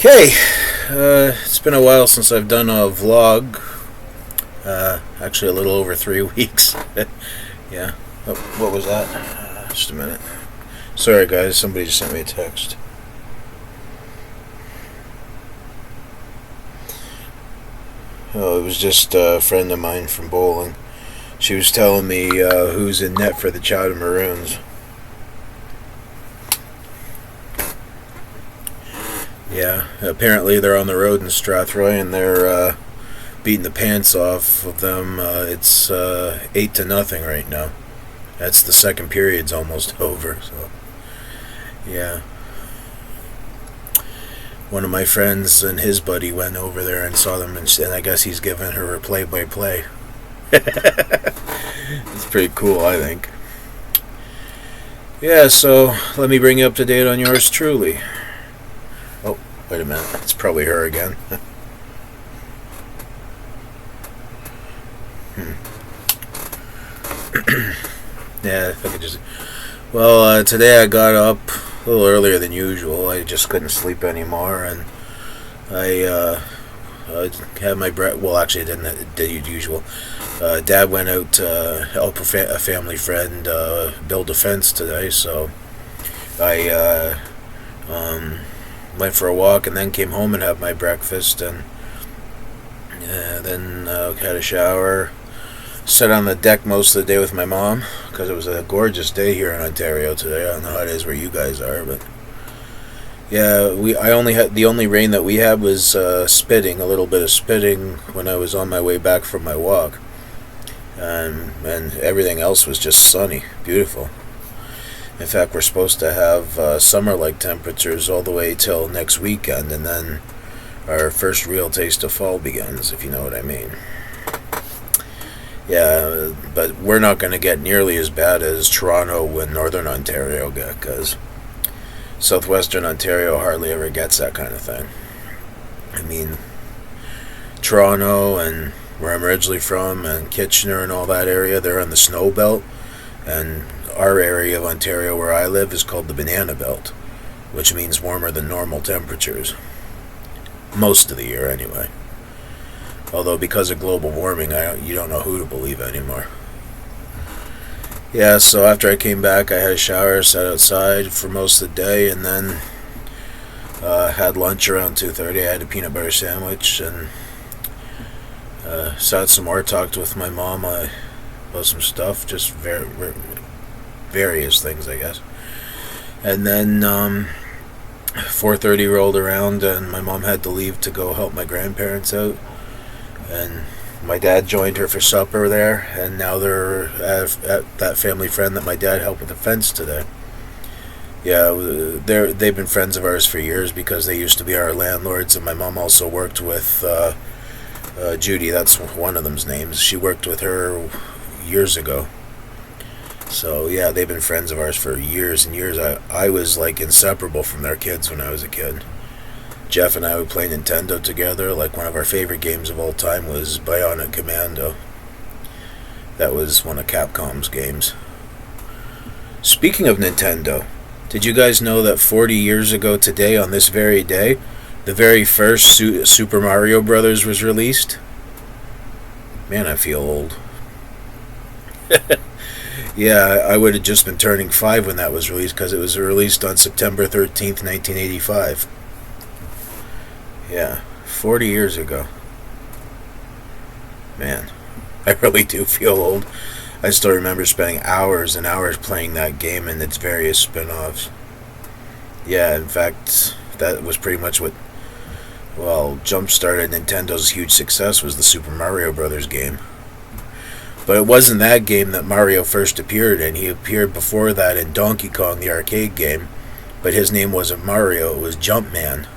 Okay, it's been a while since I've done a vlog. Actually, a little over 3 weeks. Yeah. Oh, what was that? Just a minute. Sorry, guys. Somebody just sent me a text. Oh, it was just a friend of mine from bowling. She was telling me who's in net for the Chowder Maroons. Yeah, apparently they're on the road in Strathroy and they're beating the pants off of them. It's 8-0 right now. That's the second period's almost over. So, yeah. One of my friends and his buddy went over there and saw them, and I guess he's giving her a play-by-play. It's pretty cool, I think. Yeah, so let me bring you up to date on yours truly. Oh, wait a minute. It's probably her again. Yeah, if I could just... Well, today I got up a little earlier than usual. I just couldn't sleep anymore, and I had my breath. Well, actually, I didn't do the usual. Dad went out to help a family friend build a fence today, so I went for a walk and then came home and had my breakfast, and then had a shower. Sat on the deck most of the day with my mom because it was a gorgeous day here in Ontario today. I don't know how it is where you guys are, but yeah, the only rain that we had was spitting, a little bit of spitting when I was on my way back from my walk, and everything else was just sunny, beautiful. In fact, we're supposed to have summer-like temperatures all the way till next weekend, and then our first real taste of fall begins, if you know what I mean. Yeah, but we're not going to get nearly as bad as Toronto and Northern Ontario get, because Southwestern Ontario hardly ever gets that kind of thing. I mean, Toronto and where I'm originally from and Kitchener and all that area, they're in the snow belt, and our area of Ontario where I live is called the banana belt, which means warmer than normal temperatures. Most of the year, anyway. Although because of global warming, you don't know who to believe anymore. Yeah, so after I came back, I had a shower, sat outside for most of the day, and then had lunch around 2:30. I had a peanut butter sandwich, and sat some more, talked with my mom about some stuff, just various things, I guess. And then 4:30 rolled around, and my mom had to leave to go help my grandparents out. And my dad joined her for supper there, and now they're at that family friend that my dad helped with the fence today. Yeah, they've been friends of ours for years because they used to be our landlords, and my mom also worked with Judy, that's one of them's names. She worked with her years ago. So yeah, they've been friends of ours for years and years. I was like inseparable from their kids when I was a kid. Jeff and I would play Nintendo together. Like, one of our favorite games of all time was Bionic Commando. That was one of Capcom's games. Speaking of Nintendo, did you guys know that 40 years ago today, on this very day, the very first Super Mario Brothers was released? Man, I feel old. Yeah, I would have just been turning 5 when that was released, because it was released on September 13th, 1985. Yeah, 40 years ago. Man, I really do feel old. I still remember spending hours and hours playing that game and its various spin-offs. Yeah, in fact, that was pretty much what, well, jump-started Nintendo's huge success, was the Super Mario Brothers game. But it wasn't that game that Mario first appeared in. He appeared before that in Donkey Kong, the arcade game, but his name wasn't Mario, it was Jumpman.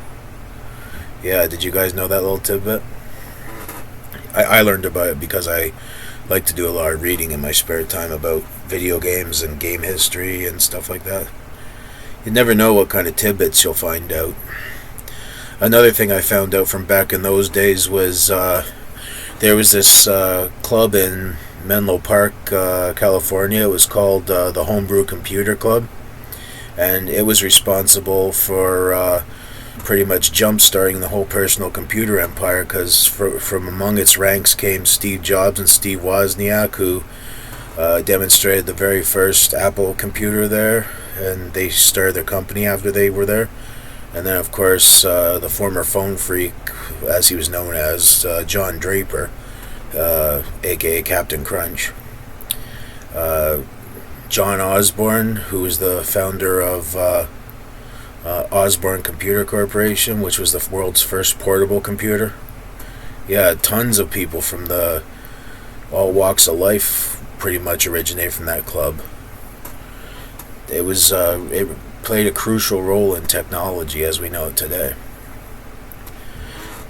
Yeah, did you guys know that little tidbit? I learned about it because I like to do a lot of reading in my spare time about video games and game history and stuff like that. You never know what kind of tidbits you'll find out. Another thing I found out from back in those days was there was this club in Menlo Park, California. It was called the Homebrew Computer Club, and it was responsible for pretty much jump-starting the whole personal computer empire, because from among its ranks came Steve Jobs and Steve Wozniak, who demonstrated the very first Apple computer there, and they started their company after they were there. And then, of course, the former phone freak, as he was known as, John Draper, aka Captain Crunch. John Osborne, who was the founder of Osborne Computer Corporation, which was the world's first portable computer. Yeah, tons of people from all walks of life pretty much originate from that club. It played a crucial role in technology as we know it today.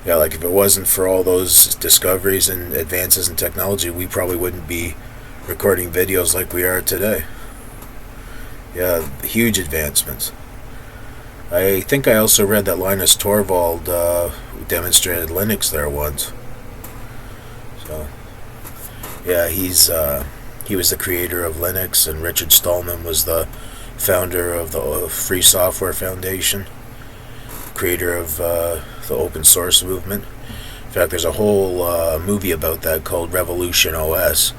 Yeah, like if it wasn't for all those discoveries and advances in technology, we probably wouldn't be recording videos like we are today. Yeah, huge advancements. I think I also read that Linus Torvald demonstrated Linux there once. So, yeah, he was the creator of Linux, and Richard Stallman was the founder of the Free Software Foundation, creator of the open source movement. In fact, there's a whole movie about that called Revolution OS,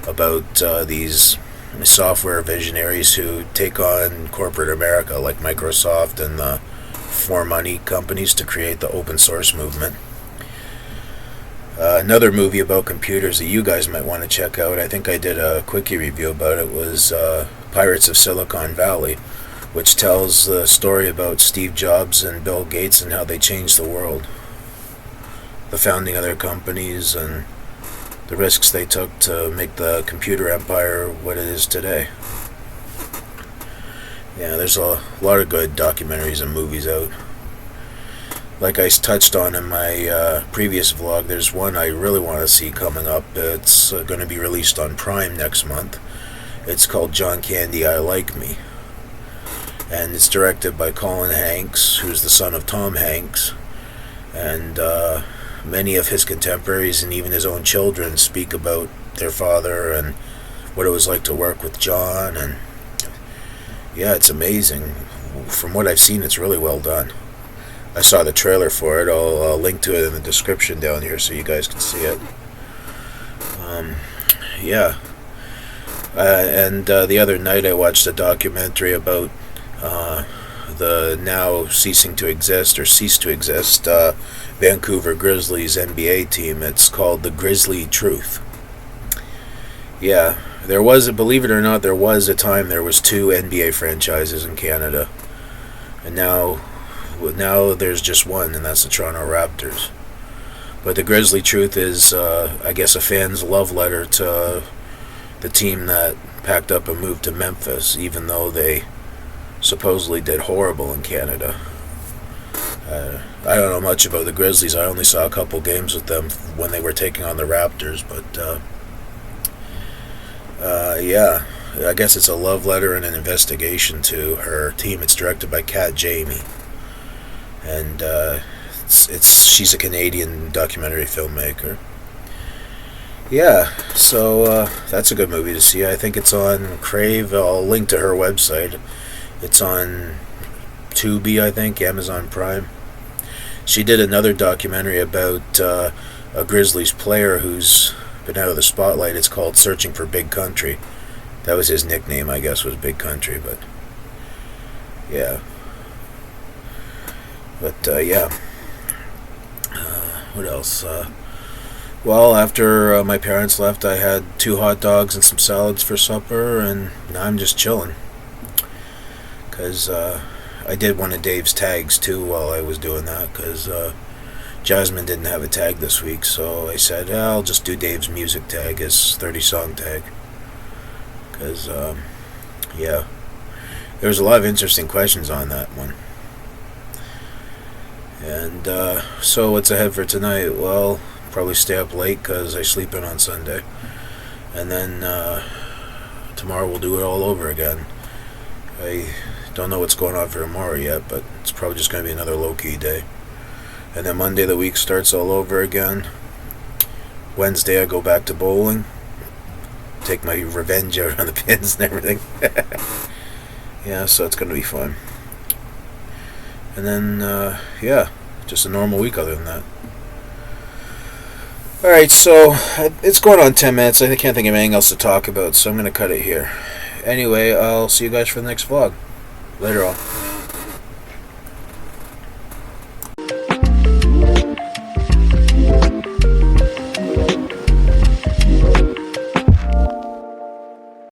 about these software visionaries who take on corporate America like Microsoft and the for money companies to create the open source movement. Another movie about computers that you guys might want to check out, I think I did a Quickie review about it, was Pirates of Silicon Valley, which tells the story about Steve Jobs and Bill Gates and how they changed the world, the founding of their companies, and the risks they took to make the computer empire what it is today. Yeah, there's a lot of good documentaries and movies out. Like I touched on in my previous vlog, there's one I really want to see coming up. It's going to be released on Prime next month. It's called John Candy, I Like Me. And it's directed by Colin Hanks, who's the son of Tom Hanks. And many of his contemporaries and even his own children speak about their father and what it was like to work with John. And yeah, it's amazing. From what I've seen, it's really well done. I saw the trailer for it. I'll link to it in the description down here so you guys can see it. Yeah. And the other night I watched a documentary about the now ceased to exist Vancouver Grizzlies NBA team. It's called the Grizzlie Truth. Yeah, believe it or not, there was a time there was 2 NBA franchises in Canada, and now there's just one, and that's the Toronto Raptors. But the Grizzlie Truth is, I guess, a fan's love letter to the team that packed up and moved to Memphis, even though they supposedly did horrible in Canada. I don't know much about the Grizzlies. I only saw a couple games with them when they were taking on the Raptors, but yeah, I guess it's a love letter and an investigation to her team. It's directed by Jayme, and she's a Canadian documentary filmmaker. Yeah, so that's a good movie to see. I think it's on Crave. I'll link to her website. It's on Tubi, I think, Amazon Prime. She did another documentary about a Grizzlies player who's been out of the spotlight. It's called Searching for Big Country. That was his nickname, I guess, was Big Country, but yeah. But yeah. What else? Well, after my parents left, I had 2 hot dogs and some salads for supper, and now I'm just chilling. Because I did one of Dave's tags too while I was doing that, because Jasmine didn't have a tag this week, so I said, I'll just do Dave's music tag, his 30-song tag. Because, yeah, there was a lot of interesting questions on that one. And so what's ahead for tonight? Well, probably stay up late because I sleep in on Sunday. And then tomorrow we'll do it all over again. I don't know what's going on for tomorrow yet, but it's probably just going to be another low-key day. And then Monday the week starts all over again. Wednesday I go back to bowling. Take my revenge out on the pins and everything. Yeah, so it's going to be fun. And then, yeah, just a normal week other than that. Alright, so it's going on 10 minutes. I can't think of anything else to talk about, so I'm going to cut it here. Anyway, I'll see you guys for the next vlog. Later on.